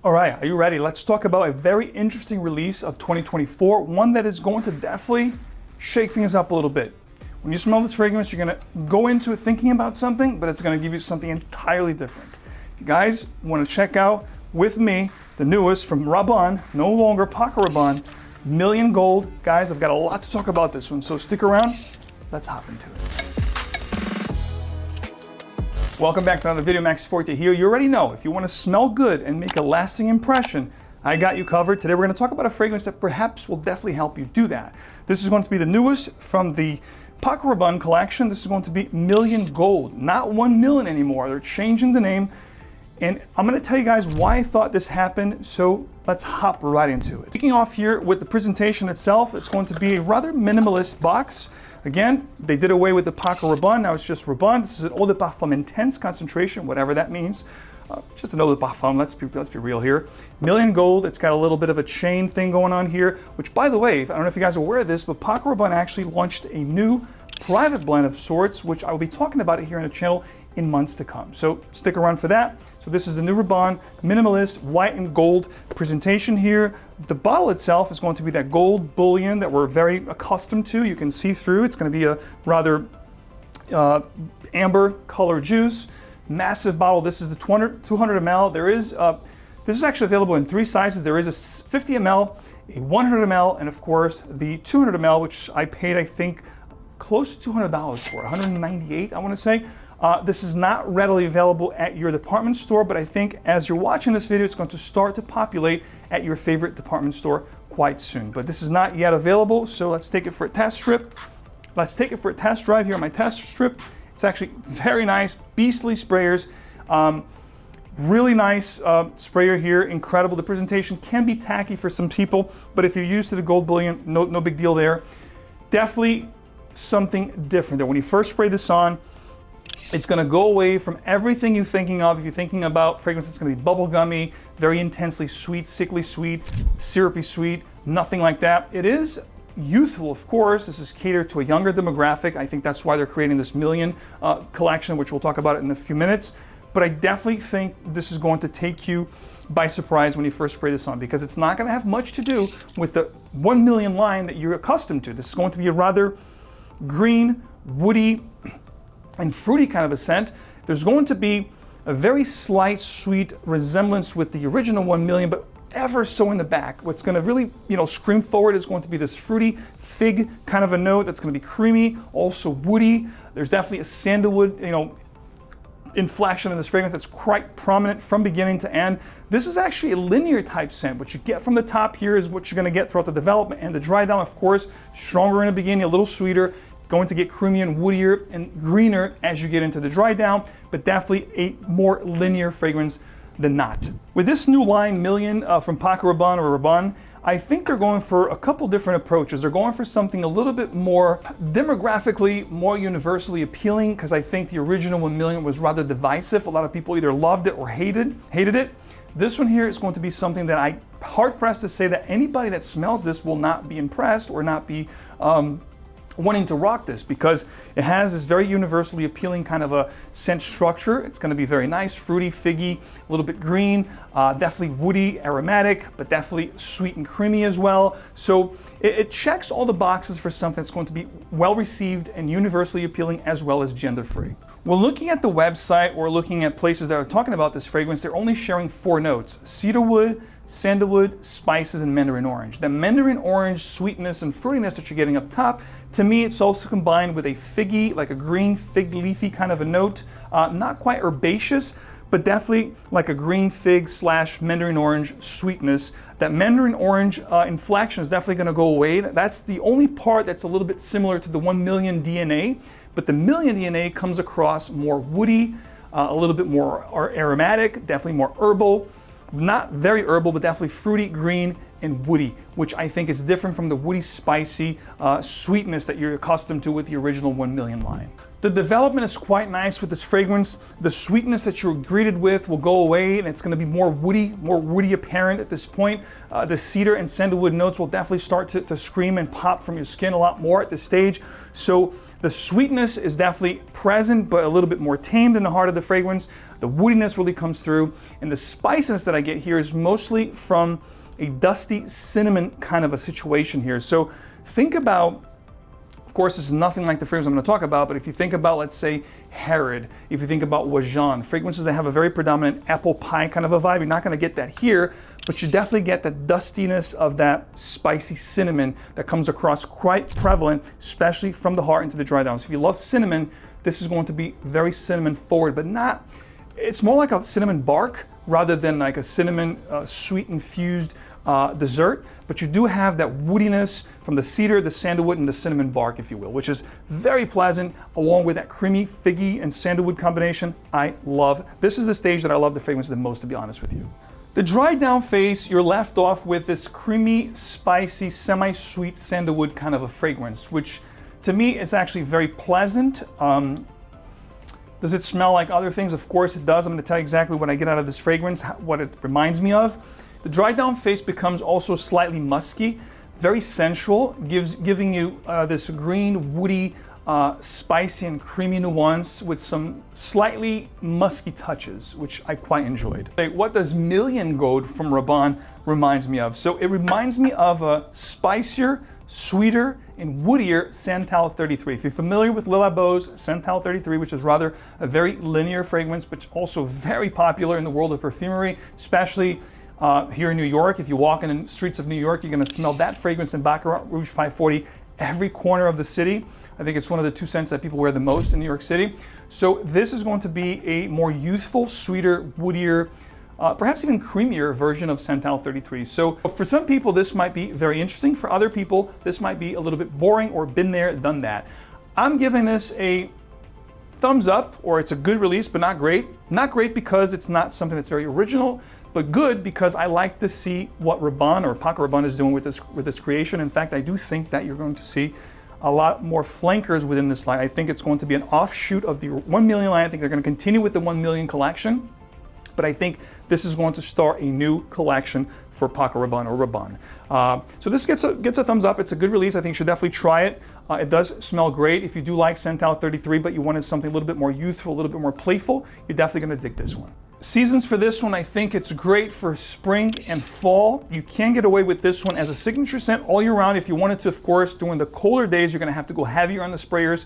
All right, are you ready? Let's talk about a very interesting release of 2024, one that is going to definitely shake things up a little bit. When you smell this fragrance, you're gonna go into it thinking about something, but it's gonna give you something entirely different. If you guys wanna check out with me the newest from Rabanne, no longer Paco Rabanne, Million Gold. Guys, I've got a lot to talk about this one, so stick around, let's hop into it. Welcome back to another video. 𝗵𝗲 here. You already know, if you want to smell good and make a lasting impression, I got you covered. Today we're going to talk about a fragrance that perhaps will definitely help you do that. This is going to be the newest from the Paco Rabanne collection. This is going to be Million Gold, not 1 million anymore. They're changing the name. And I'm going to tell you guys why I thought this happened, so let's hop right into it. Kicking off here with the presentation itself, it's going to be a rather minimalist box. Again, they did away with the Paco Rabanne, now it's just Rabanne. This is an 𝗕𝗿𝗵𝗵 intense concentration, whatever that means. Just an 𝗕𝗿𝗵𝗵, let's be real here. Million Gold, it's got a little bit of a chain thing going on here, which by the way, I don't know if you guys are aware of this, but Paco Rabanne actually launched a new private blend of sorts, which I will be talking about it here on the channel in months to come. So stick around for that. So this is the new Rabanne minimalist white and gold presentation here. The bottle itself is going to be that gold bullion that we're very accustomed to. You can see through. It's going to be a rather amber color juice. Massive bottle. This is the 200 ml. This is actually available in 3 sizes. There is a 50 ml, a 100 ml, and of course the 200 ml, which I paid, I think, close to $200 for, $198, I want to say. This is not readily available at your department store, but I think as you're watching this video, it's going to start to populate at your favorite department store quite soon. But this is not yet available, so let's take it for a test strip. Let's take it for a test drive here on my test strip. It's actually very nice, beastly sprayers. Really nice sprayer here, incredible. The presentation can be tacky for some people, but if you're used to the gold bullion, no big deal there. Definitely something different. That when you first spray this on, it's going to go away from everything you're thinking of. If you're thinking about fragrance, it's going to be bubblegummy, very intensely sweet, sickly sweet, syrupy sweet, nothing like that. It is youthful, of course. This is catered to a younger demographic. I think that's why they're creating this Million collection, which we'll talk about in a few minutes. But I definitely think this is going to take you by surprise when you first spray this on, because it's not going to have much to do with the 1 million line that you're accustomed to. This is going to be a rather green, woody, and fruity kind of a scent. There's going to be a very slight sweet resemblance with the original 1 million, but ever so in the back. What's going to really, scream forward is going to be this fruity fig kind of a note that's going to be creamy, also woody. There's definitely a sandalwood, inflection in this fragrance that's quite prominent from beginning to end. This is actually a linear type scent. What you get from the top here is what you're going to get throughout the development and the dry down, of course, stronger in the beginning, a little sweeter, going to get creamier and woodier and greener as you get into the dry down, but definitely a more linear fragrance than not. With this new line, Million, from Paco Rabanne or Rabanne, I think they're going for a couple different approaches. They're going for something a little bit more demographically, more universally appealing, because I think the original 1 million was rather divisive. A lot of people either loved it or hated it. This one here is going to be something that I'm hard-pressed to say that anybody that smells this will not be impressed or not be wanting to rock this, because it has this very universally appealing kind of a scent structure. It's going to be very nice, fruity, figgy, a little bit green, definitely woody, aromatic, but definitely sweet and creamy as well. So it checks all the boxes for something that's going to be well received and universally appealing, as well as gender free. Well, looking at the website or looking at places that are talking about this fragrance, they're only sharing 4 notes: cedarwood, sandalwood, spices, and mandarin orange. The mandarin orange sweetness and fruitiness that you're getting up top, to me, it's also combined with a figgy, like a green fig leafy kind of a note. Not quite herbaceous, but definitely like a green fig / mandarin orange sweetness. That mandarin orange inflection is definitely going to go away. That's the only part that's a little bit similar to the 1 million DNA, but the Million DNA comes across more woody, a little bit more aromatic, definitely more herbal. Not very herbal, but definitely fruity, green, and woody, which I think is different from the woody, spicy sweetness that you're accustomed to with the original 1 million line. The development is quite nice with this fragrance. The sweetness that you're greeted with will go away, and it's going to be more woody apparent at this point. The cedar and sandalwood notes will definitely start to scream and pop from your skin a lot more at this stage. So the sweetness is definitely present, but a little bit more tamed in the heart of the fragrance. The woodiness really comes through, and the spiciness that I get here is mostly from a dusty cinnamon kind of a situation here. So think about, of course, this is nothing like the fragrance I'm going to talk about, but if you think about, let's say, 𝗵𝗱, if you think about 𝗿𝗏, fragrances that have a very predominant apple pie kind of a vibe, you're not going to get that here, but you definitely get the dustiness of that spicy cinnamon that comes across quite prevalent, especially from the heart into the dry down. So if you love cinnamon, this is going to be very cinnamon forward, but not, it's more like a cinnamon bark rather than like a cinnamon sweet infused dessert, but you do have that woodiness from the cedar, the sandalwood, and the cinnamon bark, if you will, which is very pleasant, along with that creamy, figgy, and sandalwood combination. I love. This is the stage that I love the fragrance the most, to be honest with you. The dry down phase, you're left off with this creamy, spicy, semi-sweet sandalwood kind of a fragrance, which to me is actually very pleasant. Does it smell like other things? Of course it does. I'm going to tell you exactly what I get out of this fragrance, what it reminds me of. The dry down phase becomes also slightly musky, very sensual, giving you this green, woody, spicy and creamy nuance with some slightly musky touches, which I quite enjoyed. What does Million Gold from Rabanne reminds me of? So it reminds me of a spicier, sweeter, and woodier Santal 33. If you're familiar with Le Labo's Santal 33, which is rather a very linear fragrance, but also very popular in the world of perfumery, especially here in New York. If you walk in the streets of New York, you're going to smell that fragrance in Baccarat Rouge 540 every corner of the city. I think it's one of the 2 scents that people wear the most in New York City. So this is going to be a more youthful, sweeter, woodier, perhaps even creamier version of Santal 33. So for some people, this might be very interesting. For other people, this might be a little bit boring or been there, done that. I'm giving this a thumbs up, or it's a good release, but not great. Not great because it's not something that's very original, but good because I like to see what Rabanne or Paco Rabanne is doing with this creation. In fact, I do think that you're going to see a lot more flankers within this line. I think it's going to be an offshoot of the 1 million line. I think they're going to continue with the 1 million collection, but I think this is going to start a new collection for Paco Rabanne or Rabanne. So this gets a thumbs up. It's a good release. I think you should definitely try it. It does smell great. If you do like Santal 33, but you wanted something a little bit more youthful, a little bit more playful, you're definitely going to dig this one. Seasons for this one, I think it's great for spring and fall. You can get away with this one as a signature scent all year round. If you wanted to, of course, during the colder days, you're going to have to go heavier on the sprayers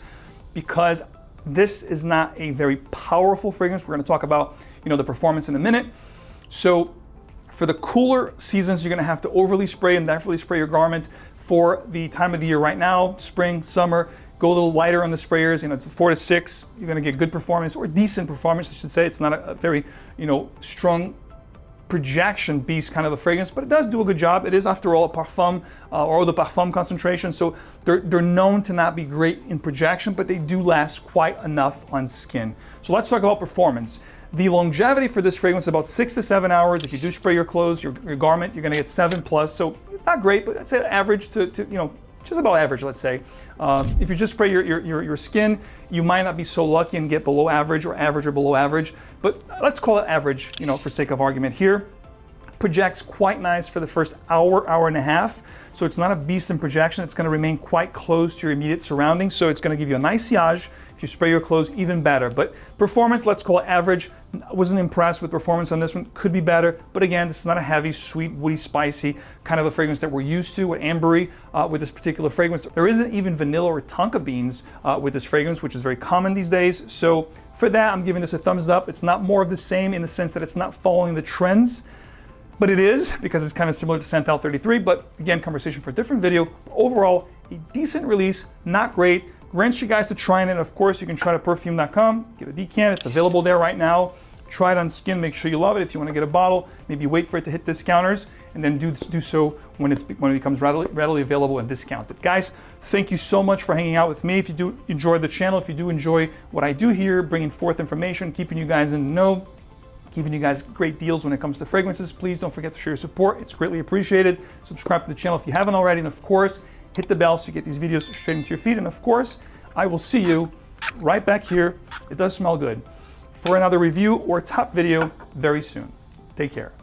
because this is not a very powerful fragrance. We're going to talk about, the performance in a minute. So for the cooler seasons, you're going to have to overly spray and definitely spray your garment. For the time of the year right now, spring, summer, go a little lighter on the sprayers. It's 4 to 6. You're going to get good performance, or decent performance, I should say. It's not a very, strong projection beast kind of a fragrance, but it does do a good job. It is, after all, a Parfum or the Parfum concentration, so they're known to not be great in projection, but they do last quite enough on skin. So let's talk about performance. The longevity for this fragrance is about 6 to 7 hours. If you do spray your clothes, your garment, you're going to get 7+. So not great, but I'd say average to just about average, let's say. If you just spray your skin, you might not be so lucky and get below average or below average, but let's call it average, for sake of argument here. Projects quite nice for the first hour, hour and a half. So it's not a beast in projection. It's going to remain quite close to your immediate surroundings. So it's going to give you a nice sillage. If you spray your clothes, even better. But performance, let's call it average. Wasn't impressed with performance on this one. Could be better. But again, this is not a heavy, sweet, woody, spicy kind of a fragrance that we're used to with ambery with this particular fragrance. There isn't even vanilla or tonka beans with this fragrance, which is very common these days. So for that, I'm giving this a thumbs up. It's not more of the same in the sense that it's not following the trends. But it is, because it's kind of similar to Santal 33, but again, conversation for a different video. Overall, a decent release, not great. Grants you guys to try it, and of course, you can try it at Perfume.com, get a decant, it's available there right now. Try it on skin, make sure you love it. If you want to get a bottle, maybe wait for it to hit discounters, and then do so when it becomes readily available and discounted. Guys, thank you so much for hanging out with me. If you do enjoy the channel, if you do enjoy what I do here, bringing forth information, keeping you guys in the know, giving you guys great deals when it comes to fragrances, please don't forget to share your support. It's greatly appreciated. Subscribe to the channel if you haven't already, and of course, hit the bell so you get these videos straight into your feed. And of course, I will see you right back here. It does smell good. For another review or top video very soon. Take care.